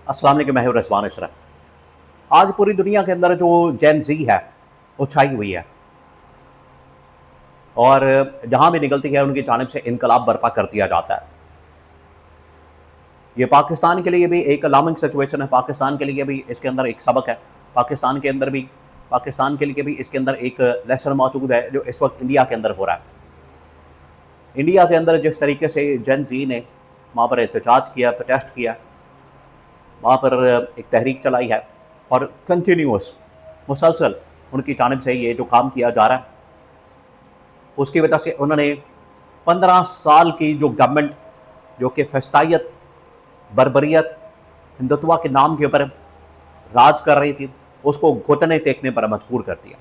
अस्सलाम वालेकुम, मैं हूं रिजवान अशरफ। आज पूरी दुनिया के अंदर जो जेन ज़ी है वो छाई हुई है और जहां भी निकलती है उनकी जानिब से इनकलाब बर्पा कर दिया जाता है। ये पाकिस्तान के लिए भी एक अलार्मिंग सिचुएशन है, पाकिस्तान के लिए भी इसके अंदर एक सबक है, पाकिस्तान के लिए भी इसके अंदर एक लेसन मौजूद है जो इस वक्त इंडिया के अंदर हो रहा है। इंडिया के अंदर जिस तरीके से जेन ज़ी ने वहाँ पर एहतजाज किया, प्रोटेस्ट किया, वहाँ पर एक तहरीक चलाई है और कंटिन्यूस मुसलसल उनकी जानिब से ये जो काम किया जा रहा है, उसकी वजह से उन्होंने 15 साल की जो गवर्नमेंट जो कि फस्तायत, बर्बरियत, हिंदुत्व के नाम के ऊपर राज कर रही थी, उसको घुटने टेकने पर मजबूर कर दिया।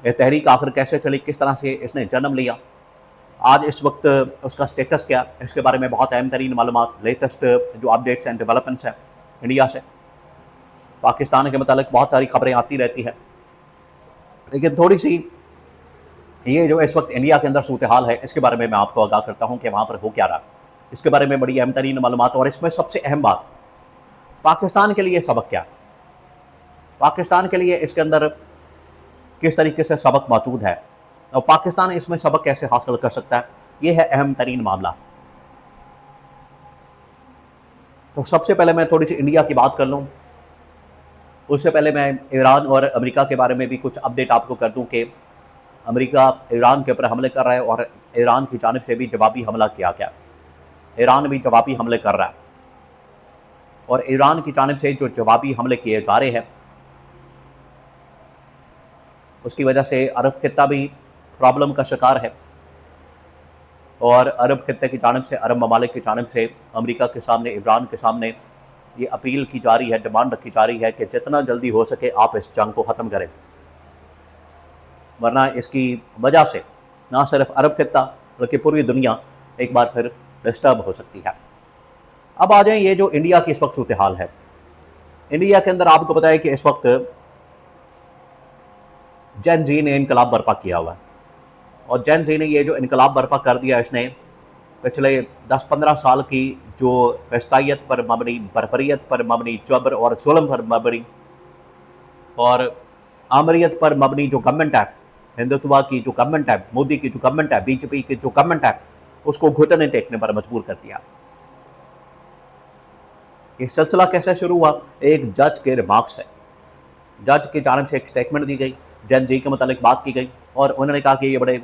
यह तहरीक आखिर कैसे चली, किस तरह से इसने जन्म लिया, आज इस वक्त उसका स्टेटस क्या, इसके बारे में बहुत अहम तरीन मालूमात, लेटेस्ट जो अपडेट्स एंड डेवलपमेंट्स हैं इंडिया से, पाकिस्तान के मतलब बहुत सारी खबरें आती रहती है। लेकिन थोड़ी सी ये जो इस वक्त इंडिया के अंदर सूरत हाल है, इसके बारे में मैं आपको आगाह करता हूँ कि वहाँ पर हो क्या रहा, इसके बारे में बड़ी अहम तरीन मालूमात। और इसमें सबसे अहम बात, पाकिस्तान के लिए सबक क्या, पाकिस्तान के लिए इसके अंदर किस तरीके से सबक मौजूद है और पाकिस्तान इसमें सबक कैसे हासिल कर सकता है, यह है अहम तरीन मामला। तो सबसे पहले मैं थोड़ी सी इंडिया की बात कर लूँ, उससे पहले मैं ईरान और अमेरिका के बारे में भी कुछ अपडेट आपको कर दूं कि अमेरिका ईरान के ऊपर हमले कर रहा है और ईरान की जानिब से भी जवाबी हमला किया गया। ईरान भी जवाबी हमले कर रहा है और ईरान की जानिब से जो जवाबी हमले किए जा रहे हैं उसकी वजह से अरब खित्ता भी प्रॉब्लम का शिकार है और अरब खित्ते की जानिब से, अरब ममालिक की जानिब से अमेरिका के सामने, ईरान के सामने ये अपील की जा रही है, डिमांड रखी जा रही है कि जितना जल्दी हो सके आप इस जंग को ख़त्म करें, वरना इसकी वजह से ना सिर्फ अरब खित्ता बल्कि पूरी दुनिया एक बार फिर डिस्टर्ब हो सकती है। अब आ जाए ये जो इंडिया की इस वक्त सूरत हाल है। इंडिया के अंदर आपको पता है कि इस वक्त जेन ज़ी ने इनकलाब बर्पा किया हुआ है और जेन ज़ी ने ये जो इनकलाब बर्पा कर दिया, इसने पिछले 10-15 साल की जो फस्तायत पर मबनी, बर्बरियत पर मबनी, जबर और जुल्म पर मबनी और आमरियत पर मबनी जो गवर्नमेंट है, हिंदुत्व की जो गवर्नमेंट है, मोदी की जो गवर्नमेंट है, बीजेपी की जो गवर्नमेंट है, उसको घुटने टेकने पर मजबूर कर दिया। ये सिलसिला कैसे शुरू हुआ? एक जज के रिमार्क्स से, जज की जानिब से एक स्टेटमेंट दी गई, जेन ज़ी के मतलब बात की गई और उन्होंने कहा कि ये बड़े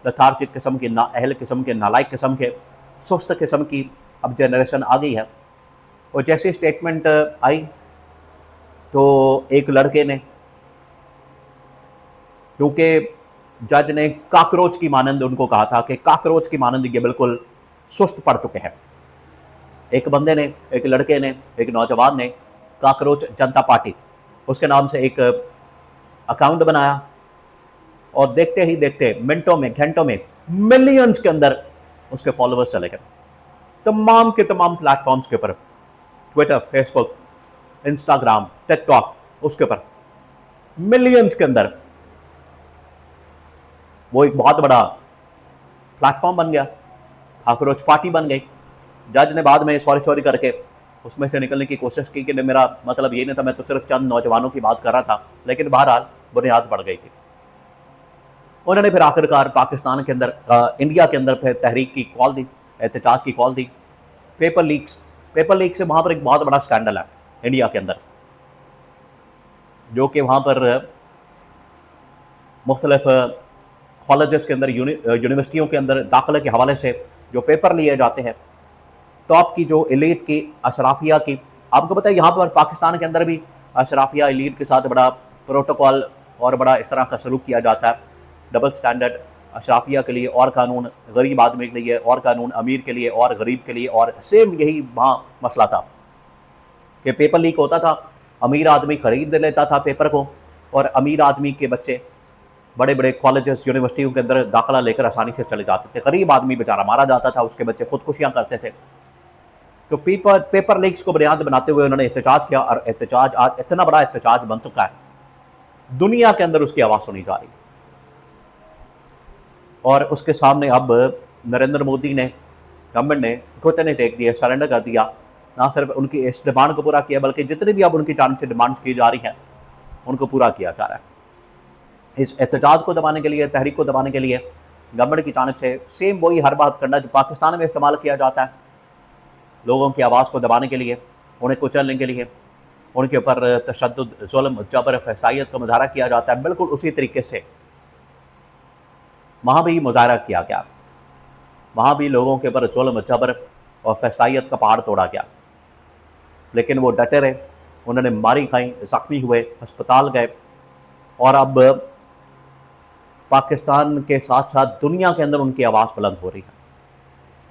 लथार्जिक किस्म के, नाअहल किस्म के, नालायक किस्म के, सुस्त किस्म की अब जनरेशन आ गई है। और जैसे स्टेटमेंट आई तो एक लड़के ने, क्योंकि जज ने काकरोच की मानंद उनको कहा था कि काकरोच की मानंद ये बिल्कुल सुस्त पड़ चुके हैं, एक बंदे ने, एक लड़के ने, एक नौजवान ने काकरोच जनता पार्टी उसके नाम से एक अकाउंट बनाया और देखते ही देखते मिनटों में, घंटों में मिलियंस के अंदर उसके फॉलोअर्स चले गए। तमाम के तमाम प्लेटफॉर्म्स के ऊपर, ट्विटर, फेसबुक, इंस्टाग्राम, टिकटॉक, उसके ऊपर मिलियंस के अंदर वो एक बहुत बड़ा प्लेटफॉर्म बन गया, काकरोच पार्टी बन गई। जज ने बाद में सॉरी करके उसमें से निकलने की कोशिश की कि मेरा मतलब ये नहीं था, मैं तो सिर्फ चंद नौजवानों की बात कर रहा था, लेकिन बहरहाल बुनियाद बढ़ गई थी। उन्होंने फिर आखिरकार पाकिस्तान के अंदर, इंडिया के अंदर फिर तहरीक की कॉल दी, एहतजाज की कॉल दी। पेपर लीक से वहाँ पर एक बहुत बड़ा स्कैंडल है इंडिया के अंदर, जो कि वहाँ पर मुख्तलिफ कॉलेजेस के अंदर, यूनिवर्सिटियों के अंदर दाखिले के हवाले से जो पेपर लिए जाते हैं, टॉप की जो एलीट की, अशराफिया की, आपको पता है यहाँ पर पाकिस्तान के अंदर भी अशराफिया एलीट के साथ बड़ा प्रोटोकॉल और बड़ा इस तरह का सलूक किया जाता है, डबल स्टैंडर्ड, अशराफिया के लिए और कानून, गरीब आदमी के लिए और कानून, अमीर के लिए और गरीब के लिए। और सेम यही वहाँ मसला था कि पेपर लीक होता था, अमीर आदमी खरीद लेता था पेपर को और अमीर आदमी के बच्चे बड़े बड़े कॉलेजेस, यूनिवर्सिटियों के अंदर दाखिला लेकर आसानी से चले जाते थे। गरीब आदमी बेचारा मारा जाता था, उसके बच्चे खुदकुशियाँ करते थे। तो पेपर लीक्स को बुनियाद बनाते हुए उन्होंने एहतजाज किया और एहतजाज आज इतना बड़ा एहतजाज बन चुका है, दुनिया के अंदर उसकी आवाज़ सुनी जा रही। और उसके सामने अब नरेंद्र मोदी ने, गवर्नमेंट ने घुटने टेक दिए, सरेंडर कर दिया ना सिर्फ उनकी इस डिमांड को पूरा किया, बल्कि जितनी भी अब उनकी जानिब से डिमांड की जा रही हैं उनको पूरा किया जा रहा है। इस एहतजाज को दबाने के लिए, तहरीक को दबाने के लिए गवर्नमेंट की जानिब से सेम वही हर बात करना जो पाकिस्तान में इस्तेमाल किया जाता है, लोगों की आवाज़ को दबाने के लिए, उन्हें कुचलने के लिए, उनके ऊपर तशद्दुद, जुल्म, जबर, फसाइयत का मुजाहरा किया जाता है। बिल्कुल उसी तरीके से वहाँ भी मुजाहरा किया गया, वहाँ भी लोगों के ऊपर जुल्म, जबर और फसाइयत का पहाड़ तोड़ा गया, लेकिन वो डटे रहे, उन्होंने मारी खाई, ज़ख्मी हुए, अस्पताल गए, और अब पाकिस्तान के साथ साथ दुनिया के अंदर उनकी आवाज़ बुलंद हो रही है।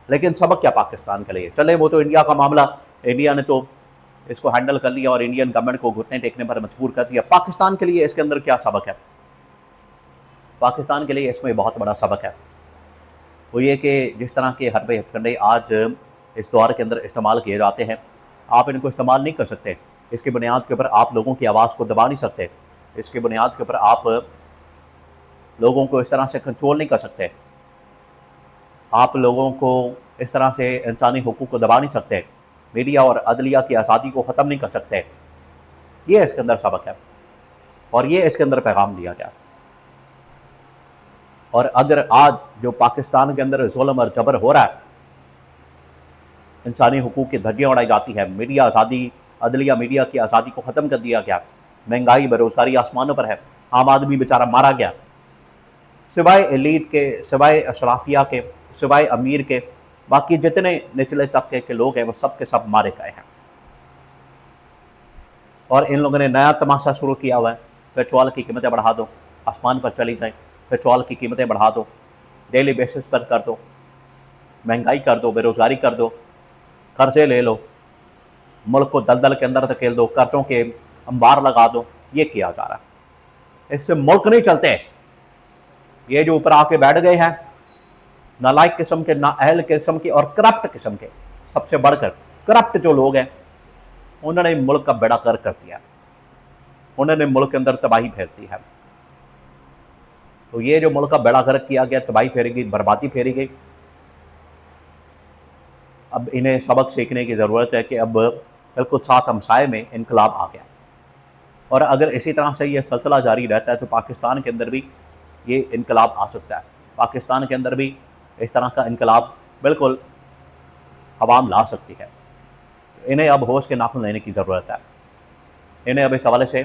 लेकिन सबक क्या पाकिस्तान के लिए? चले वो तो इंडिया का मामला, इंडिया ने तो इसको हैंडल कर लिया और इंडियन गवर्नमेंट को घुटने टेकने पर मजबूर कर दिया। पाकिस्तान के लिए इसके अंदर क्या सबक है? पाकिस्तान के लिए इसमें बहुत बड़ा सबक है, वो ये कि जिस तरह के हरबे हथकंडे आज इस दौर के अंदर इस्तेमाल किए जाते हैं, आप इनको इस्तेमाल नहीं कर सकते। इसकी बुनियाद के ऊपर आप लोगों की आवाज़ को दबा नहीं सकते, इसकी बुनियाद के ऊपर आप लोगों को इस तरह से कंट्रोल नहीं कर सकते, आप लोगों को इस तरह से इंसानी हुकूक को दबा नहीं सकते, मीडिया और अदलिया की आज़ादी को ख़त्म नहीं कर सकते। ये इसके अंदर सबक है और ये इसके अंदर पैगाम दिया गया। और अगर आज जो पाकिस्तान के अंदर जुल्म और जबर हो रहा है, इंसानी हुकूक की धज्जियाँ उड़ाई जाती है, मीडिया आज़ादी, अदलिया मीडिया की आज़ादी को ख़त्म कर दिया गया, महंगाई बेरोज़गारी आसमानों पर है, आम आदमी बेचारा मारा गया, सिवाय एलीट के, सिवाय अशराफिया के, सिवाय अमीर के, बाकी जितने निचले तबके के लोग हैं वो सब के सब मारे गए हैं। और इन लोगों ने नया तमाशा शुरू किया हुआ है, पेट्रोल की कीमतें बढ़ा दो, आसमान पर चली जाए, पेट्रोल की कीमतें बढ़ा दो, डेली बेसिस पर कर दो, महंगाई कर दो, बेरोज़गारी कर दो, कर्जे ले लो, मुल्क को दलदल के अंदर धकेल दो, कर्जों के अंबार लगा दो। ये किया जा रहा है, इससे मुल्क नहीं चलते। ये जो ऊपर आके बैठ गए हैं नालायक किस्म के, नाअहल किस्म के और करप्ट किस्म के, सबसे बढ़कर करप्ट जो लोग हैं, उन्होंने मुल्क का बेड़ा गर्क कर दिया, उन्होंने मुल्क के अंदर तबाही फेर दी है। तो ये जो मुल्क का बेड़ा गर्क किया गया, तबाही फेरी गई, बर्बादी फेरी गई, अब इन्हें सबक सीखने की ज़रूरत है कि अब बिल्कुल साथ हमसाए में इनकलाब आ गया। और अगर इसी तरह से ये सिलसिला जारी रहता है तो पाकिस्तान के अंदर भी ये इनकलाब आ सकता है, पाकिस्तान के अंदर भी इस तरह का इनकलाब बिल्कुल अवाम ला सकती है। इन्हें अब होश के नाखून लेने की ज़रूरत है, इन्हें अब इस हवाले से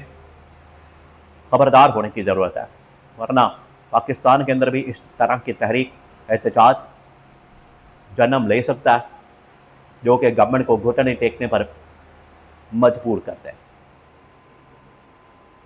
ख़बरदार होने की ज़रूरत है, वरना पाकिस्तान के अंदर भी इस तरह की तहरीक, एहतजाज जन्म ले सकता है जो कि गवर्नमेंट को घुटने टेकने पर मजबूर करते हैं।